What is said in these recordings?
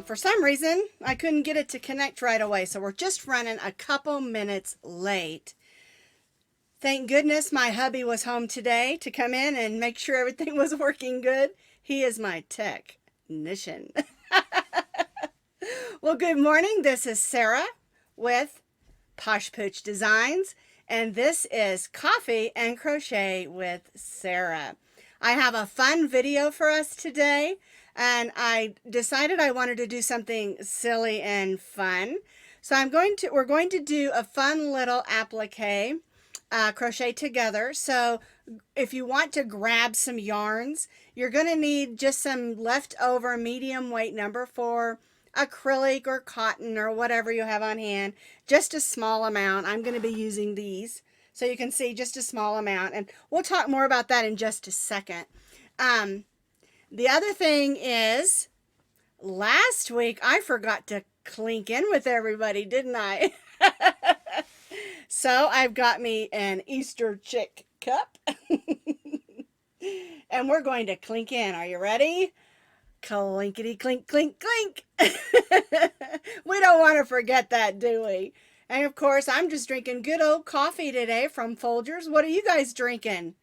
For some reason, I couldn't get it to connect right away, so we're just running a couple minutes late. Thank goodness my hubby was home today to come in and make sure everything was working good. He is my technician. Well, good morning. This is Sarah with Posh Pooch Designs, and this is Coffee and Crochet with Sarah. I have a fun video for us today, and I decided I wanted to do something silly and fun. So we're going to do a fun little applique, crochet together. So if you want to grab some yarns, you're going to need just some leftover medium weight number 4 acrylic or cotton or whatever you have on hand, just a small amount. I'm going to be using these, so you can see just a small amount, and we'll talk more about that in just a second. The other thing is, last week I forgot to clink in with everybody, didn't I? So I've got me an Easter chick cup and we're going to clink in. Are you ready? Clinkety clink clink clink. We don't want to forget that, do we? And of course, I'm just drinking good old coffee today from Folgers. What are you guys drinking?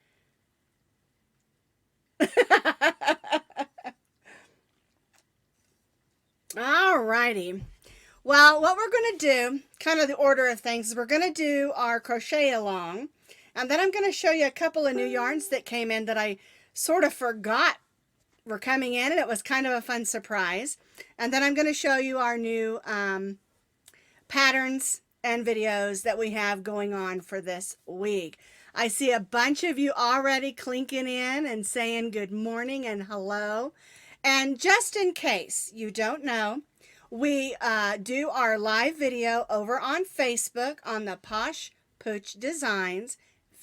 All righty. Well, what we're going to do, kind of the order of things, is we're going to do our crochet along, and then I'm going to show you a couple of new yarns that came in that I sort of forgot were coming in, and it was kind of a fun surprise. And then I'm going to show you our new patterns and videos that we have going on for this week. I see a bunch of you already clinking in and saying good morning and hello. And just in case you don't know, we do our live video over on Facebook on the Posh Pooch Designs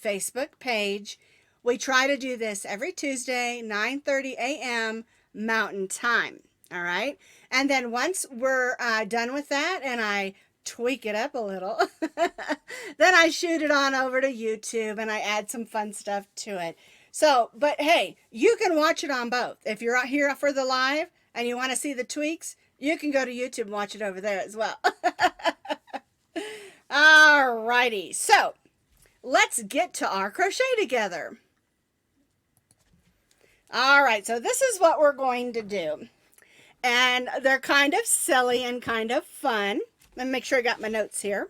Facebook page. We try to do this every Tuesday, 9:30 a.m. Mountain Time. All right. And then once we're done with that and I tweak it up a little, then I shoot it on over to YouTube and I add some fun stuff to it. So, but hey, you can watch it on both. If you're out here for the live and you want to see the tweaks, you can go to YouTube and watch it over there as well. All righty. So let's get to our crochet together. All right, so this is what we're going to do. And they're kind of silly and kind of fun. Let me make sure I got my notes here.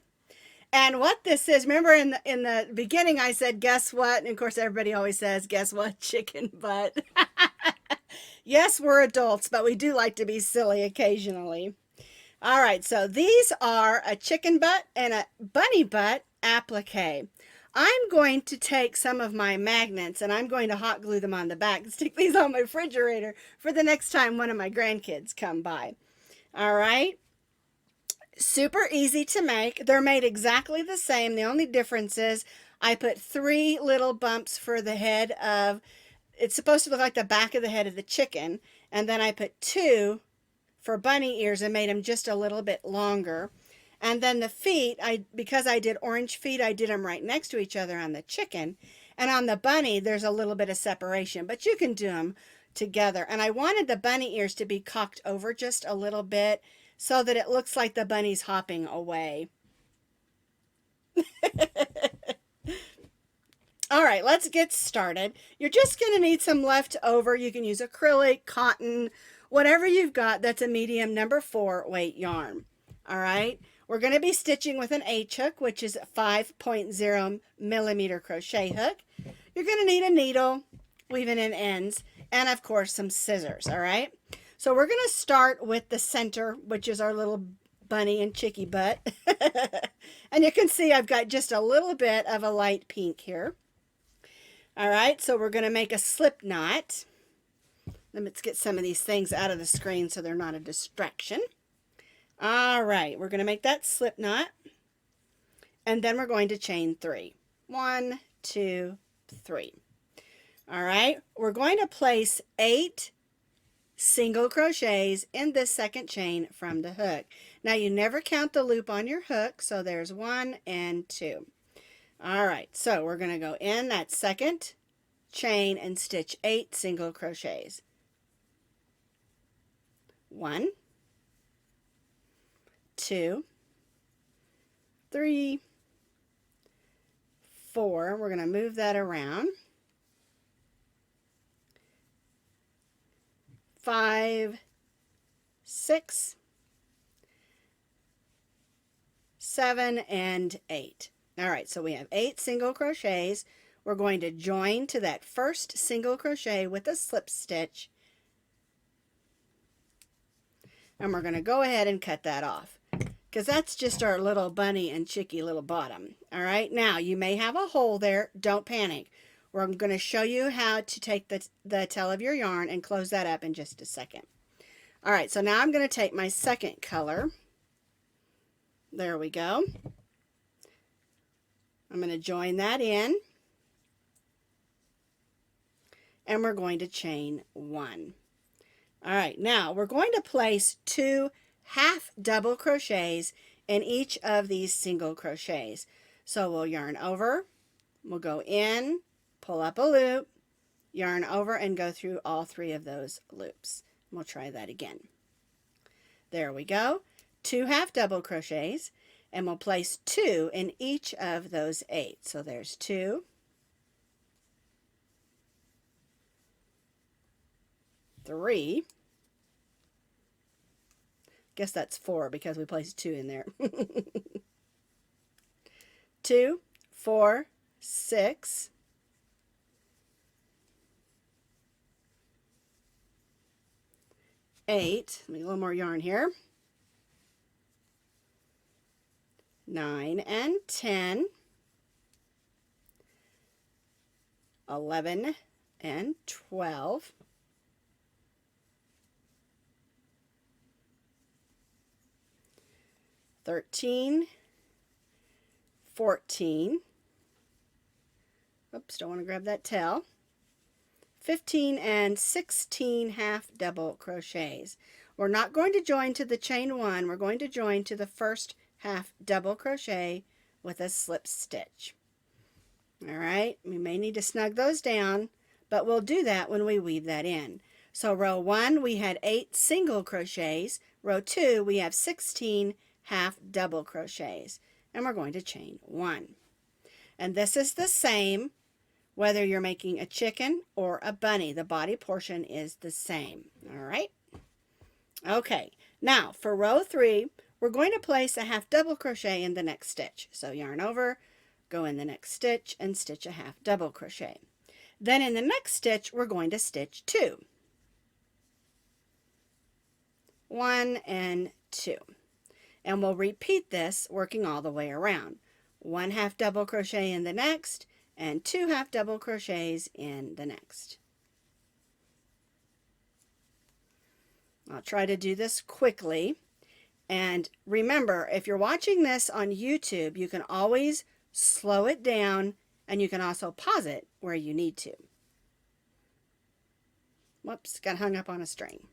And what this is, remember in the beginning I said, guess what? And of course everybody always says, guess what? Chicken butt. Yes, we're adults, but we do like to be silly occasionally. All right, so these are a chicken butt and a bunny butt applique. I'm going to take some of my magnets and I'm going to hot glue them on the back and stick these on my refrigerator for the next time one of my grandkids come by. All right. Super easy to make. They're made exactly the same. The only difference is I put 3 little bumps for the head of, it's supposed to look like the back of the head of the chicken. And then I put 2 for bunny ears and made them just a little bit longer. And then the feet, because I did orange feet, I did them right next to each other on the chicken. And on the bunny, there's a little bit of separation, but you can do them together. And I wanted the bunny ears to be cocked over just a little bit so that it looks like the bunny's hopping away. All right, let's get started. You're just going to need some leftover. You can use acrylic, cotton, whatever you've got that's a medium number 4 weight yarn. All right. We're going to be stitching with an H hook, which is a 5.0 millimeter crochet hook. You're going to need a needle, weaving in ends, and of course some scissors, all right? So we're going to start with the center, which is our little bunny and chickie butt. And you can see I've got just a little bit of a light pink here. All right, so we're going to make a slip knot. Let's get some of these things out of the screen so they're not a distraction. All right, we're going to make that slip knot, and then we're going to chain 3. 1, 2, 3. All right, we're going to place 8 single crochets in this second chain from the hook. Now you never count the loop on your hook, so there's 1 and 2. All right, so we're going to go in that second chain and stitch 8 single crochets. 1, 2, 3, 4. We're going to move that around. 5, 6, 7, and 8. All right, so we have 8 single crochets. We're going to join to that first single crochet with a slip stitch. And we're going to go ahead and cut that off, because that's just our little bunny and chickie little bottom. All right, now you may have a hole there. Don't panic. I'm going to show you how to take the tail of your yarn and close that up in just a second. All right, so now I'm going to take my second color. There we go. I'm going to join that in, and we're going to chain 1. All right, now we're going to place 2 half double crochets in each of these single crochets. So we'll yarn over, we'll go in, pull up a loop, yarn over, and go through all 3 of those loops. We'll try that again. There we go. 2 half double crochets, and we'll place 2 in each of those 8. So there's 2, 3. Guess that's 4 because we placed 2 in there. 2, 4, 6, 8. Let me get a little more yarn here. 9 and 10. 11 and 12. 13, 14. Oops, don't want to grab that tail. 15 and 16 half double crochets. We're not going to join to the chain 1. We're going to join to the first half double crochet with a slip stitch. All right, we may need to snug those down, but we'll do that when we weave that in. So row 1, we had 8 single crochets. Row 2, we have 16 half double crochets, and we're going to chain 1. And this is the same whether you're making a chicken or a bunny. The body portion is the same. All right. Okay, now for row 3, we're going to place a half double crochet in the next stitch. So yarn over, go in the next stitch, and stitch a half double crochet. Then in the next stitch, we're going to stitch 2. 1 and 2. And we'll repeat this working all the way around. 1 half double crochet in the next, and 2 half double crochets in the next. I'll try to do this quickly. And remember, if you're watching this on YouTube, you can always slow it down, and you can also pause it where you need to. Whoops, got hung up on a string.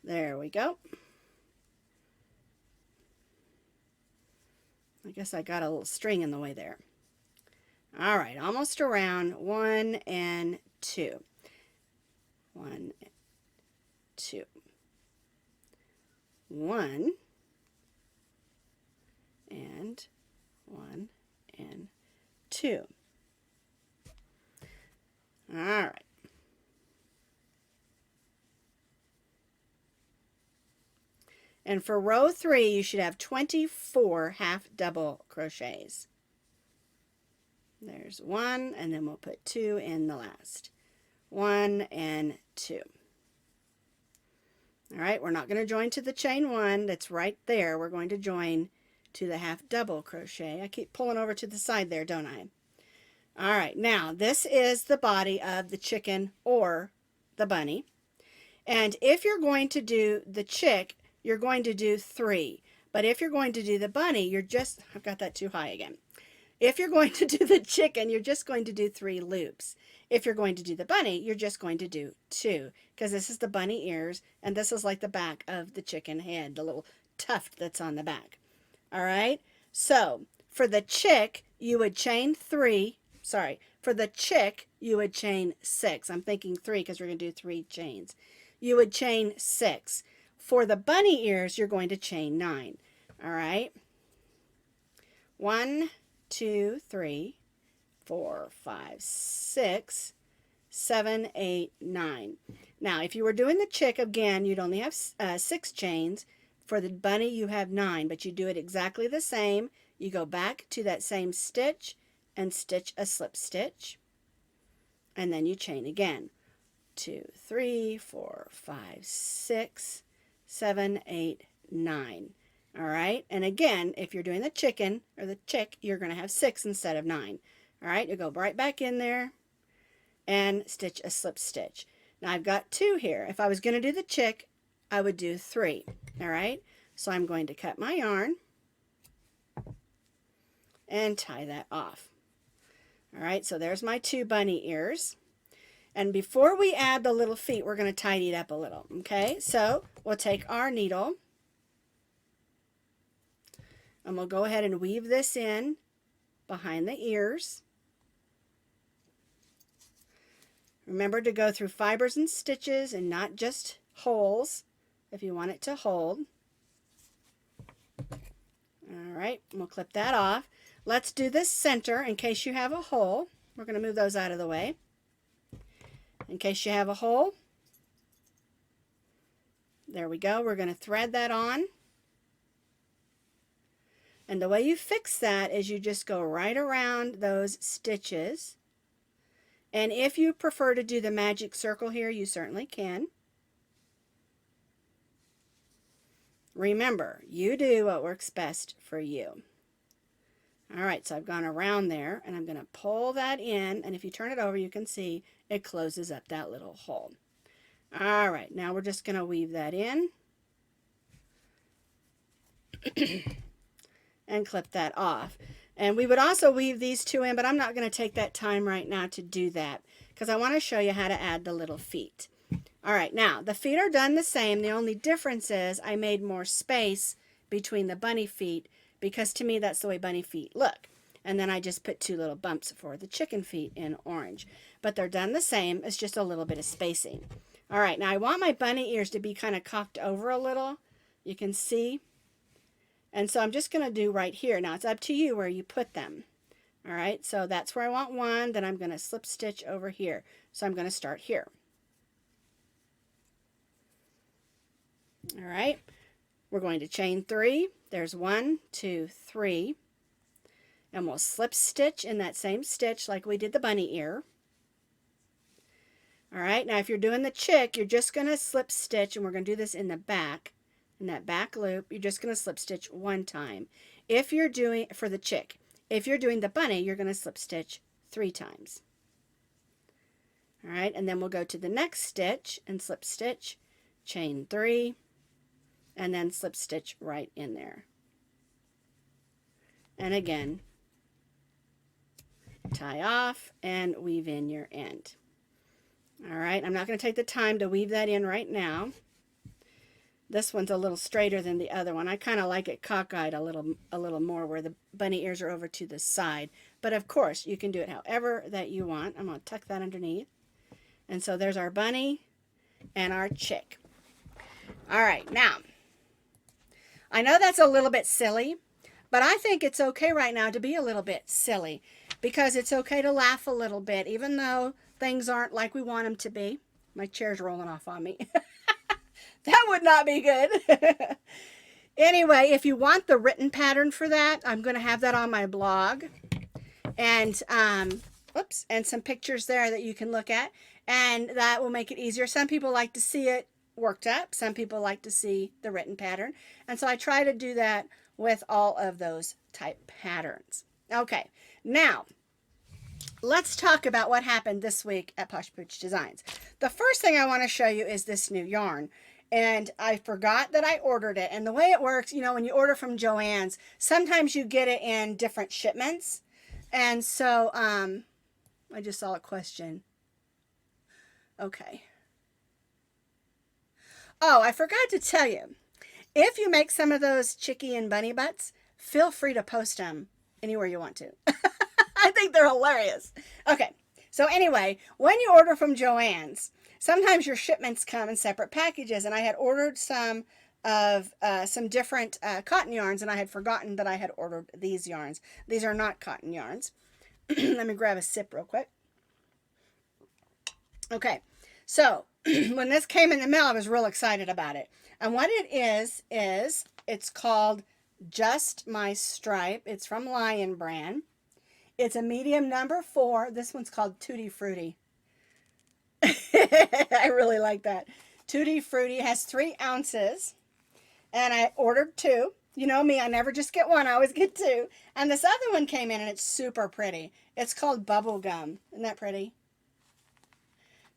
There we go. I guess I got a little string in the way there. All right, almost around. 1 and 2. 1, 2. 1 and 1 and 2. All right. And for row 3, you should have 24 half double crochets. There's 1, and then we'll put 2 in the last. 1 and 2. All right, we're not going to join to the chain 1 that's right there. We're going to join to the half double crochet. I keep pulling over to the side there, don't I? All right, now this is the body of the chicken or the bunny. And if you're going to do the chick, you're going to do 3. But if you're going to do the bunny, I've got that too high again. If you're going to do the chicken, you're just going to do 3 loops. If you're going to do the bunny, you're just going to do 2, because this is the bunny ears, and this is like the back of the chicken head, the little tuft that's on the back. All right, so for the chick, you would chain 3. Sorry, for the chick, you would chain 6. I'm thinking 3 because we're going to do 3 chains. You would chain 6. For the bunny ears, you're going to chain 9. All right, 1, 2, 3, 4, 5, 6, 7, 8, 9. Now, if you were doing the chick again, you'd only have 6 chains. For the bunny, you have 9, but you do it exactly the same. You go back to that same stitch and stitch a slip stitch, and then you chain again. 2, 3, 4, 5, 6, 7, 8, 9. All right, and again, if you're doing the chicken or the chick, you're going to have 6 instead of 9. All right, you go right back in there and stitch a slip stitch. Now I've got 2 here. If I was going to do the chick, I would do 3. All right, so I'm going to cut my yarn and tie that off. All right, so there's my 2 bunny ears. And before we add the little feet, we're going to tidy it up a little. Okay, so we'll take our needle and we'll go ahead and weave this in behind the ears. Remember to go through fibers and stitches and not just holes if you want it to hold. All right, we'll clip that off. Let's do this center in case you have a hole. We're going to move those out of the way. In case you have a hole, there we go. We're going to thread that on. And the way you fix that is you just go right around those stitches. And if you prefer to do the magic circle here, you certainly can. Remember, you do what works best for you. All right, so I've gone around there, and I'm going to pull that in, and if you turn it over, you can see it closes up that little hole. All right, now we're just going to weave that in and clip that off. And we would also weave these 2 in, but I'm not going to take that time right now to do that because I want to show you how to add the little feet. All right, now the feet are done the same. The only difference is I made more space between the bunny feet because to me that's the way bunny feet look. And then I just put 2 little bumps for the chicken feet in orange. But they're done the same. It's just a little bit of spacing. All right, now I want my bunny ears to be kind of cocked over a little. You can see. And so I'm just going to do right here. Now it's up to you where you put them. All right, so that's where I want 1. Then I'm going to slip stitch over here. So I'm going to start here. All right, we're going to chain 3. There's 1, 2, 3. And we'll slip stitch in that same stitch like we did the bunny ear. All right, now if you're doing the chick, you're just going to slip stitch, and we're going to do this in the back. In that back loop, you're just going to slip stitch 1 time. If you're doing, for the chick, if you're doing the bunny, you're going to slip stitch 3 times. All right, and then we'll go to the next stitch and slip stitch, chain 3, and then slip stitch right in there. And again, tie off and weave in your end. All right, I'm not going to take the time to weave that in right now. This one's a little straighter than the other one. I kind of like it cockeyed a little more where the bunny ears are over to the side. But of course, you can do it however that you want. I'm going to tuck that underneath. And so there's our bunny and our chick. All right, now, I know that's a little bit silly, but I think it's okay right now to be a little bit silly because it's okay to laugh a little bit, even though things aren't like we want them to be. My chair's rolling off on me. That would not be good. Anyway, if you want the written pattern for that, I'm going to have that on my blog. And, and some pictures there that you can look at. And that will make it easier. Some people like to see it worked up. Some people like to see the written pattern. And so I try to do that with all of those type patterns. Okay, now let's talk about what happened this week at Posh Pooch Designs. The first thing I want to show you is this new yarn. And I forgot that I ordered it. And the way it works, you know, when you order from Joann's, sometimes you get it in different shipments. And so, I just saw a question. Okay. Oh, I forgot to tell you. If you make some of those chicky and bunny butts, feel free to post them anywhere you want to. I think they're hilarious. Okay. So anyway, when you order from Joann's, sometimes your shipments come in separate packages, and I had ordered some of some different cotton yarns, and I had forgotten that I had ordered these yarns. These are not cotton yarns. Let me grab a sip real quick. Okay, so when this came in the mail, I was real excited about it. And what it is it's called Just My Stripe. It's from Lion Brand. It's a medium number 4. This one's called Tutti Frutti. I really like that. Tutti Frutti has 3 ounces, and I ordered 2. You know me, I never just get one, I always get 2. And this other one came in, and it's super pretty. It's called Bubble Gum. Isn't that pretty?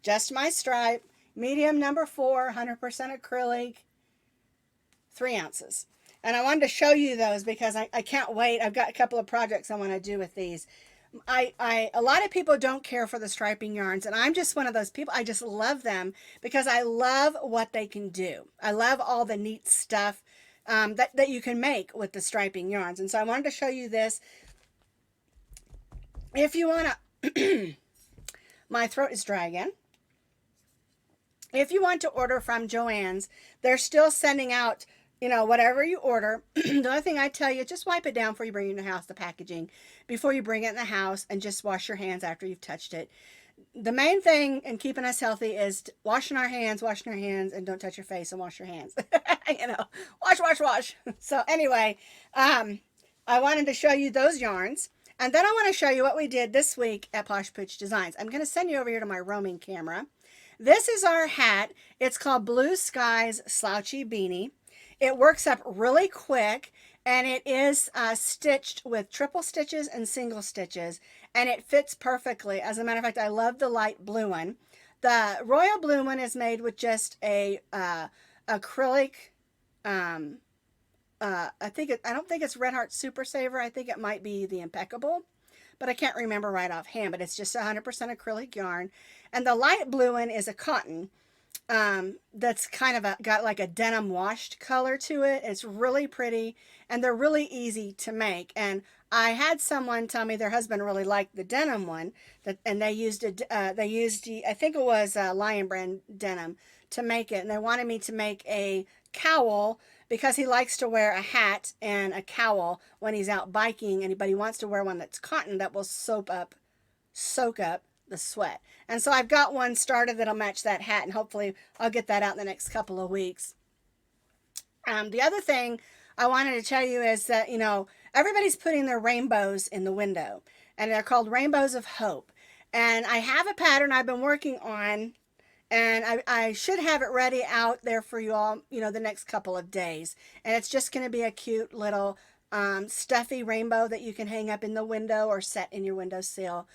Just My Stripe, medium number 4, 100% acrylic, 3 ounces. And I wanted to show you those because I can't wait. I've got a couple of projects I want to do with these. A lot of people don't care for the striping yarns, and I'm just one of those people. I just love them because I love what they can do. I love all the neat stuff that you can make with the striping yarns. And so I wanted to show you this. If you want to, my throat is dry again. If you want to order from Joann's, they're still sending out, you know, whatever you order. The only thing I tell you, just wipe it down before you bring it in the house, the packaging, before you bring it in the house, and just wash your hands after you've touched it. The main thing in keeping us healthy is washing our hands, and don't touch your face and wash your hands. You know, wash. So anyway, I wanted to show you those yarns. And then I want to show you what we did this week at Posh Pooch Designs. I'm going to send you over here to my roaming camera. This is our hat. It's called Blue Skies Slouchy Beanie. It works up really quick, and it is stitched with triple stitches and single stitches, and it fits perfectly. As a matter of fact, I love the light blue one. The royal blue one is made with just a acrylic. I don't think it's Red Heart Super Saver. I think it might be the Impeccable, but I can't remember right offhand. But it's just 100% acrylic yarn, and the light blue one is a cotton. That's kind of got like a denim washed color to it. It's really pretty, and they're really easy to make. And I had someone tell me their husband really liked the denim one, and they used I think it was Lion Brand denim to make it, and they wanted me to make a cowl because he likes to wear a hat and a cowl when he's out biking, but he wants to wear one that's cotton that will soak up the sweat. And so I've got one started that'll match that hat, and hopefully I'll get that out in the next couple of weeks. The other thing I wanted to tell you is that, you know, everybody's putting their rainbows in the window, and they're called Rainbows of Hope. And I have a pattern I've been working on, and I should have it ready out there for you all, you know, the next couple of days. And it's just going to be a cute little stuffy rainbow that you can hang up in the window or set in your windowsill.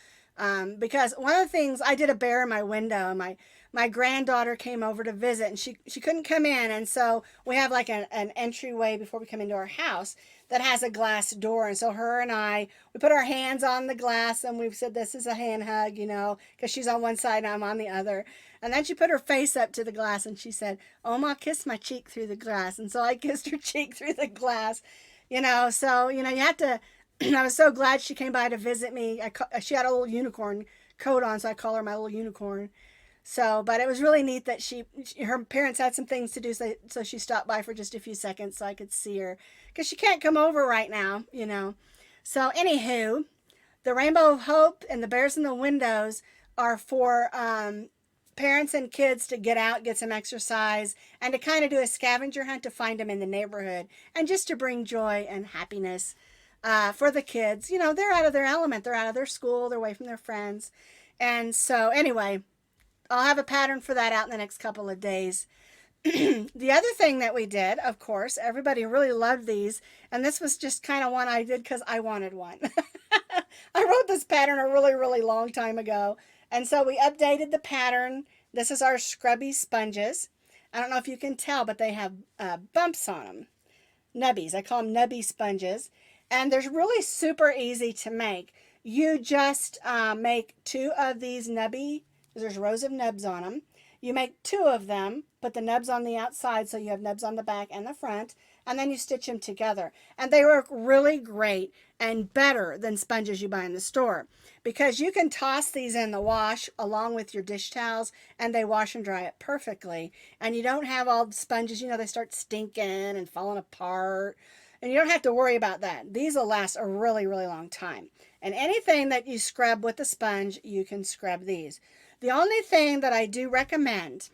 Because one of the things, I did a bear in my window, and my granddaughter came over to visit, and she couldn't come in, and so we have like an entryway before we come into our house that has a glass door, and so her and we put our hands on the glass, and we've said this is a hand hug, you know, because she's on one side and I'm on the other. And then she put her face up to the glass, and she said, "Oma, kiss my cheek through the glass." And so I kissed her cheek through the glass, you know. So, you know, you have to I was so glad she came by to visit me. She had a little unicorn coat on, so I call her my little unicorn. So, but it was really neat that her parents had some things to do, so she stopped by for just a few seconds so I could see her, because she can't come over right now, you know. So, anywho, the Rainbow of Hope and the Bears in the Windows are for parents and kids to get out, get some exercise, and to kind of do a scavenger hunt to find them in the neighborhood, and just to bring joy and happiness for the kids. You know, they're out of their element. They're out of their school. They're away from their friends. And so anyway, I'll have a pattern for that out in the next couple of days. The other thing that we did, of course, everybody really loved these. And this was just kind of one I did because I wanted one. I wrote this pattern a really, really long time ago. And so we updated the pattern. This is our scrubby sponges. I don't know if you can tell, but they have bumps on them. Nubbies. I call them nubby sponges. And they're really super easy to make. You just make 2 of these nubby There's rows of nubs on them. You make 2 of them, put the nubs on the outside so you have nubs on the back and the front, and then you stitch them together. And they work really great and better than sponges you buy in the store, because you can toss these in the wash along with your dish towels and they wash and dry it perfectly. And you don't have all the sponges, they start stinking and falling apart. And you don't have to worry about that. These will last a really, really long time. And anything that you scrub with a sponge, you can scrub these. The only thing that I do recommend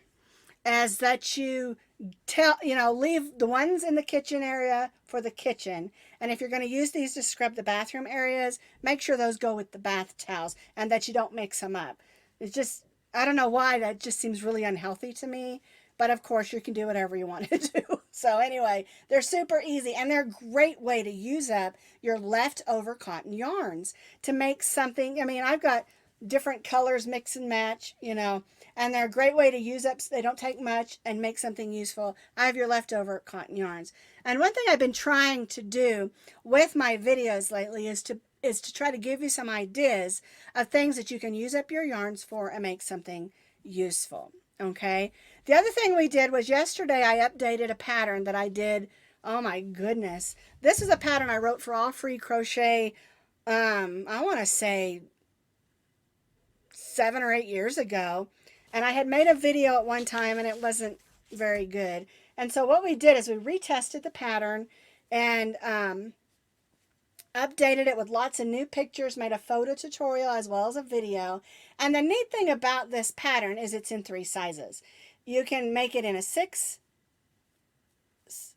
is that you leave the ones in the kitchen area for the kitchen. And if you're going to use these to scrub the bathroom areas, make sure those go with the bath towels and that you don't mix them up. It's just, I don't know why, that just seems really unhealthy to me. But of course, you can do whatever you want to do. So anyway, they're super easy, and they're a great way to use up your leftover cotton yarns to make something. I mean, I've got different colors, mix and match, and they're a great way to use up so they don't take much and make something useful. I have your leftover cotton yarns. And one thing I've been trying to do with my videos lately is to try to give you some ideas of things that you can use up your yarns for and make something useful. Okay. The other thing we did was yesterday I updated a pattern that I did. Oh my goodness. This is a pattern I wrote for All Free Crochet. I want to say 7 or 8 years ago. And I had made a video at one time and it wasn't very good. And so what we did is we retested the pattern and updated it with lots of new pictures, made a photo tutorial as well as a video. And the neat thing about this pattern is it's in 3 sizes. You can make it in a 6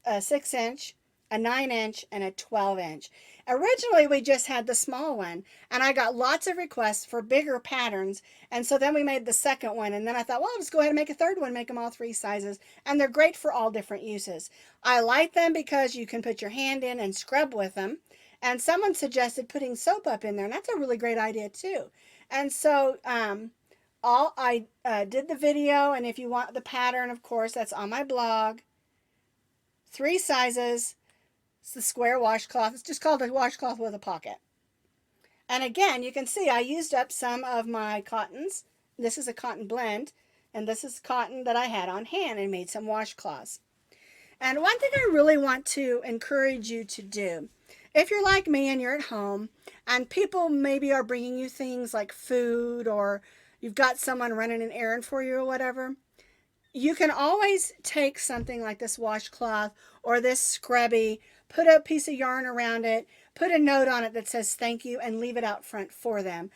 inch, a 9 inch, and a 12 inch. Originally, we just had the small one, and I got lots of requests for bigger patterns, and so then we made the second one, and then I thought, well, I'll just go ahead and make a third one, make them all 3 sizes, and they're great for all different uses. I like them because you can put your hand in and scrub with them, and someone suggested putting soap up in there, and that's a really great idea too. And so I did the video, and if you want the pattern, of course, that's on my blog. 3 sizes. It's the square washcloth. It's just called a washcloth with a pocket. And again, you can see I used up some of my cottons. This is a cotton blend, and this is cotton that I had on hand and made some washcloths. And one thing I really want to encourage you to do, if you're like me and you're at home and people maybe are bringing you things like food, or you've got someone running an errand for you or whatever, you can always take something like this washcloth or this scrubby, put a piece of yarn around it, put a note on it that says thank you, and leave it out front for them.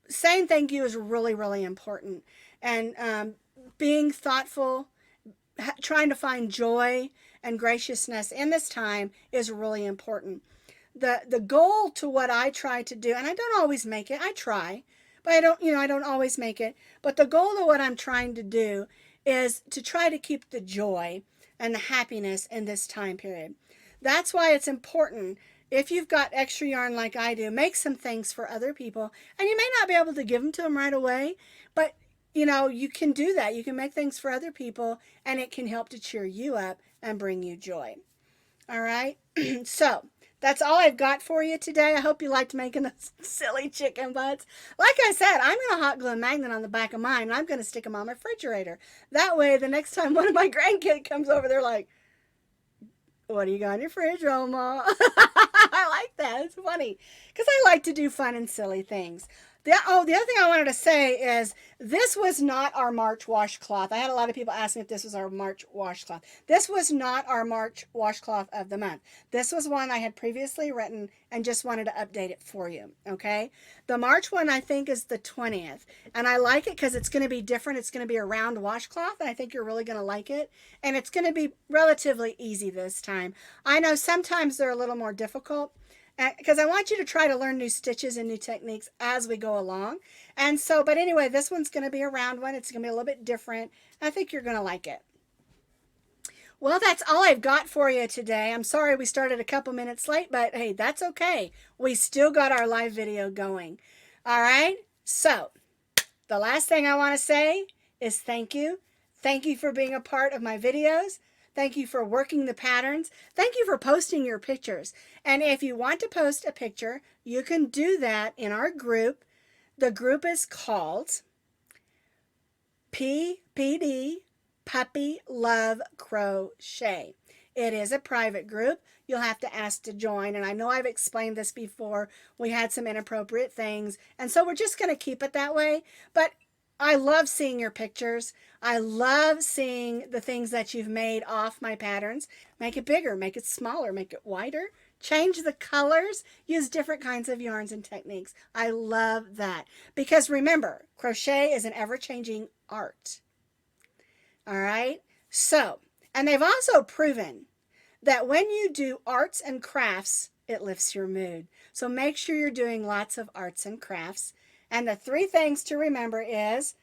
Saying thank you is really, really important. And being thoughtful, trying to find joy and graciousness in this time is really important. The goal to what I try to do, and I don't always make it, I try, but I don't always make it. But the goal of what I'm trying to do is to try to keep the joy and the happiness in this time period. That's why it's important, if you've got extra yarn like I do, make some things for other people. And you may not be able to give them to them right away, but you can do that. You can make things for other people, and it can help to cheer you up and bring you joy. All right. So that's all I've got for you today. I hope you liked making those silly chicken butts. Like I said, I'm going to hot glue a magnet on the back of mine, and I'm going to stick them on my refrigerator. That way, the next time one of my grandkids comes over, they're like, what do you got in your fridge, Oma? I like that. It's funny because I like to do fun and silly things. The other thing I wanted to say is this was not our March washcloth. I had a lot of people asking if this was our March washcloth. This was not our March washcloth of the month. This was one I had previously written and just wanted to update it for you, okay? The March one, I think, is the 20th, and I like it because it's going to be different. It's going to be a round washcloth, and I think you're really going to like it, and it's going to be relatively easy this time. I know sometimes they're a little more difficult, because I want you to try to learn new stitches and new techniques as we go along. And so, but anyway, this one's going to be a round one. It's going to be a little bit different. I think you're going to like it. Well, that's all I've got for you today. I'm sorry we started a couple minutes late, but hey, that's okay. We still got our live video going. All right. So the last thing I want to say is thank you. Thank you for being a part of my videos. Thank you for working the patterns. Thank you for posting your pictures. And if you want to post a picture, you can do that in our group. The group is called PPD, Puppy Love Crochet. It is a private group. You'll have to ask to join. And I know I've explained this before. We had some inappropriate things. And so we're just going to keep it that way. But I love seeing your pictures. I love seeing the things that you've made off my patterns. Make it bigger, make it smaller, make it wider. Change the colors. Use different kinds of yarns and techniques. I love that. Because remember, crochet is an ever-changing art. All right? So, and they've also proven that when you do arts and crafts, it lifts your mood. So make sure you're doing lots of arts and crafts. And the 3 things to remember is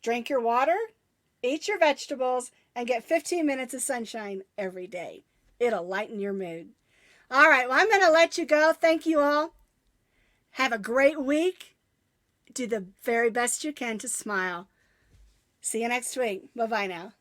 drink your water, eat your vegetables, and get 15 minutes of sunshine every day. It'll lighten your mood. All right, well, I'm going to let you go. Thank you all. Have a great week. Do the very best you can to smile. See you next week. Bye-bye now.